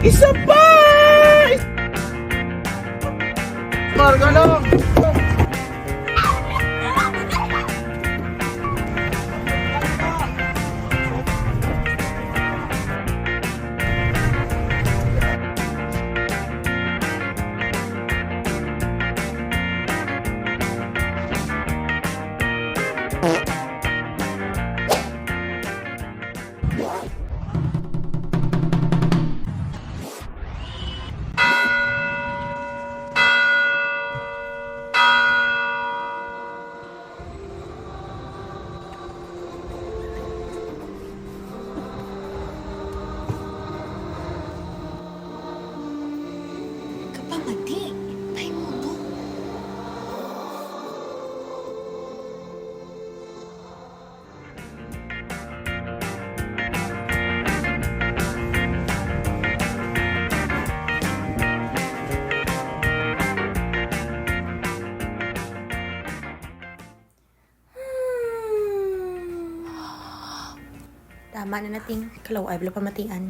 Isa pa! Marga lang! Kapamati, tayo mo to. Tama na nating kalaw ay wala pamatian.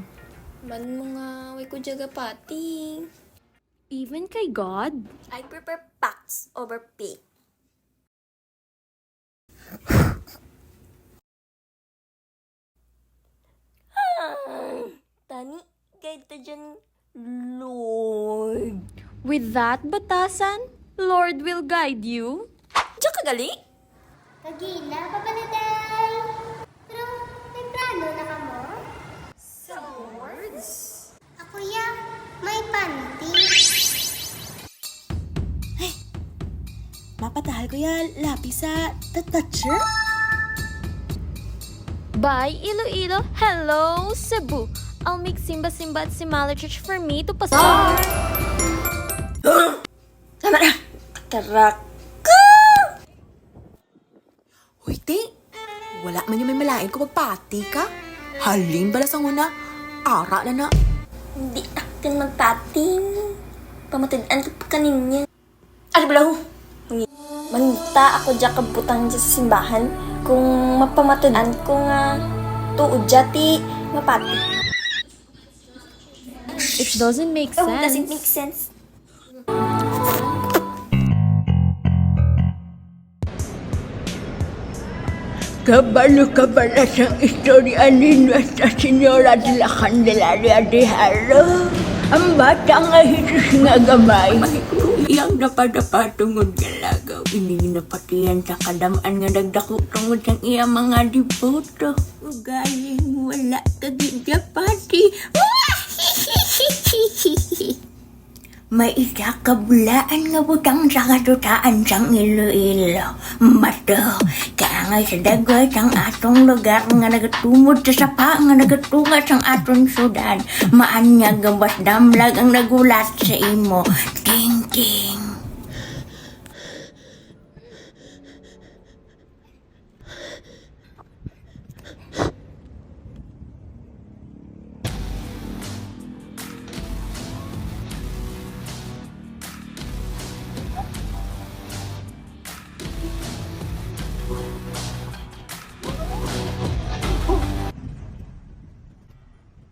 Man mga way ko jaga pating. Even kay God? I prefer facts over pig. Tani, guide ta dyan, Lord. With that batasan, Lord will guide you. Diyan ka gali? Kagina, papanaday! Pero, may plano na ka mo? Sa words? Ako ya, may panty. Mapatahal ko ya lapis sa toucher. Bye, Iloilo. Hello, Cebu. I'll make Simba at Simala Church for me to pasar. Tama na! Karak! Uy, te. Wala man yung may malain ko magpati ka. Halin bala sa una. Ara na na. Hindi akin magpating. Pamatidaan ko pa kaninya. Ano ba ho? Manita ako dyan kabutang dyan sa simbahan. Kung mapamatidaan ko nga tuod jati mapati. It doesn't make Oh, sense. doesn't make sense. Kabalo-kabala siyang istorya ninyo sa Senyora de la Candelaria de Haro. Ang bata nga Jesus nga gamay. Iyang napadapa tungod nga lagaw. Ini napatiyan sa kadamaan nga nagdako tungod sa iya mga diboto. Ugaling wala kagigapati. May isa kabulaan nga butang sa katutaan sang Iloilo. Mato, kaya nga sa dagoy sang atong lugar nga nagatumod sa sapa nga nagatungat sang atong syudad. Maanya gabas damlag ang nagulat sa imo. Ting-ting.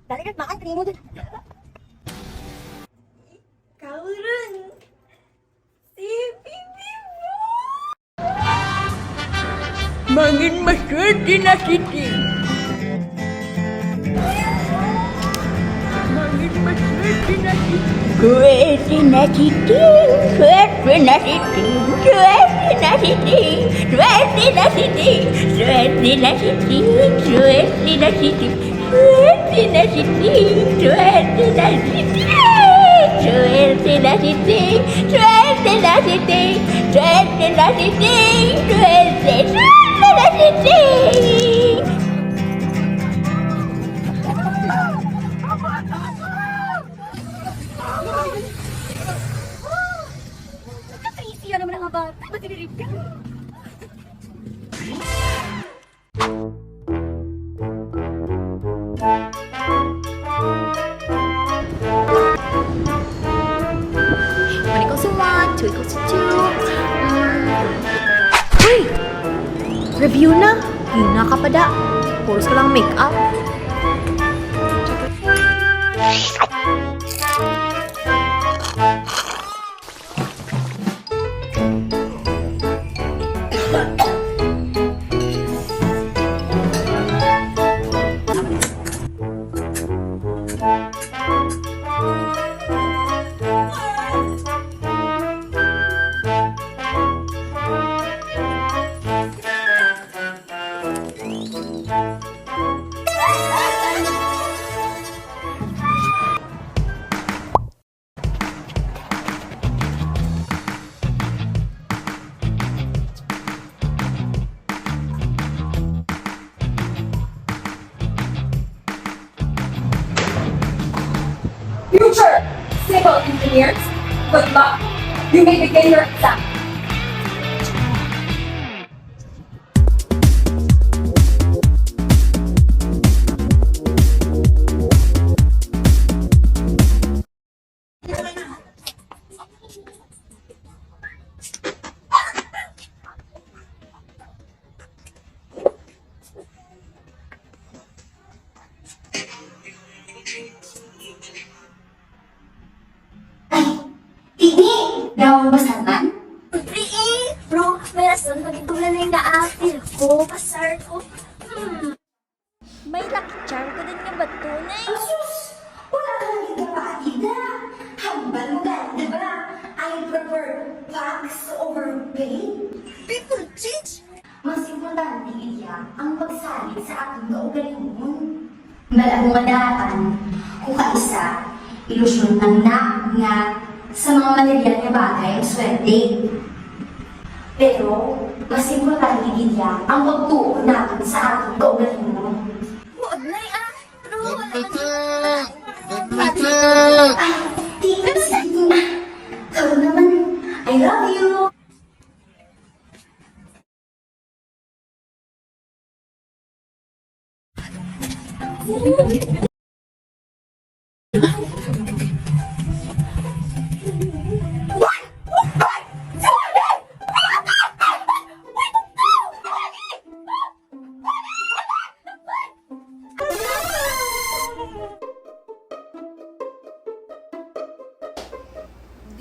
Dali na, makan, tingin mo dun. Kaurun! Si Bibi mo! Mangin maswerte na si Ting. Mangin maswerte na si Ting. Swerte na si Ting. Swerte na si Ting. Swerte na si Ting. Swerte na si Ting. Swerte na si Ting. Swerte na si Ting. Swerte na si Ting. Swerte na si Ting. Swerte na si Ting. Swerte na si Ting. Swerte na si Ting. Swerte na si Ting. Crazy naman ang bata. Ba't dinirip ka? One equals to one, two equals to two. Uy! Review na. Hina ka pa da. Puros ka lang make-up. Future civil engineers, good luck. You may begin your exam. Daw masaman? Bro, may rason magitulan na yung na-apil ko, pasar ko. May lucky charm ko din nga ba tunay? Asus! Wala ka lang yung kapatida. Hambal mo ka, diba? I prefer facts over pain. People change. Mas importante iya ang pagsalit sa aking kaugalingon. Malabong madaan kung kaisa, ilusyon ng nga sa mga material na bagay ang swerte. Pero, mas importante iya ang pagtuon natin sa ating kaugalingon. Huwag na pero wala Ay, tingin sa akin. Ikaw naman, I love you.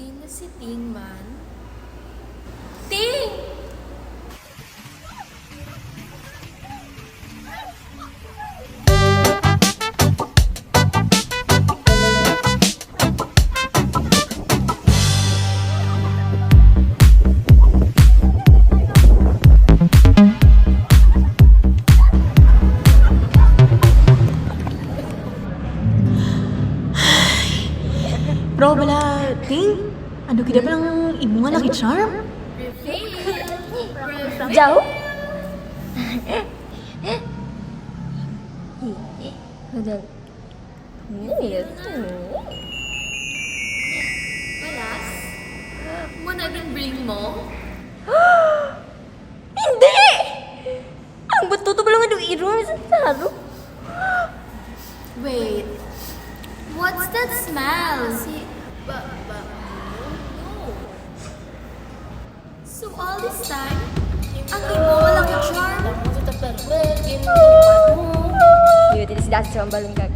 Di na si Ting man. Ting! Bro, bala, Ting? Ano kita ba ng imo nga lucky charm? Dayaw? Malas? Mo na din bring mo? Hindi! Ang bato to ba lang ang irong sa taro? Wait. What's that smell? So all this time, ang imo walang charm? Yun, tinis dasi sa balong kag.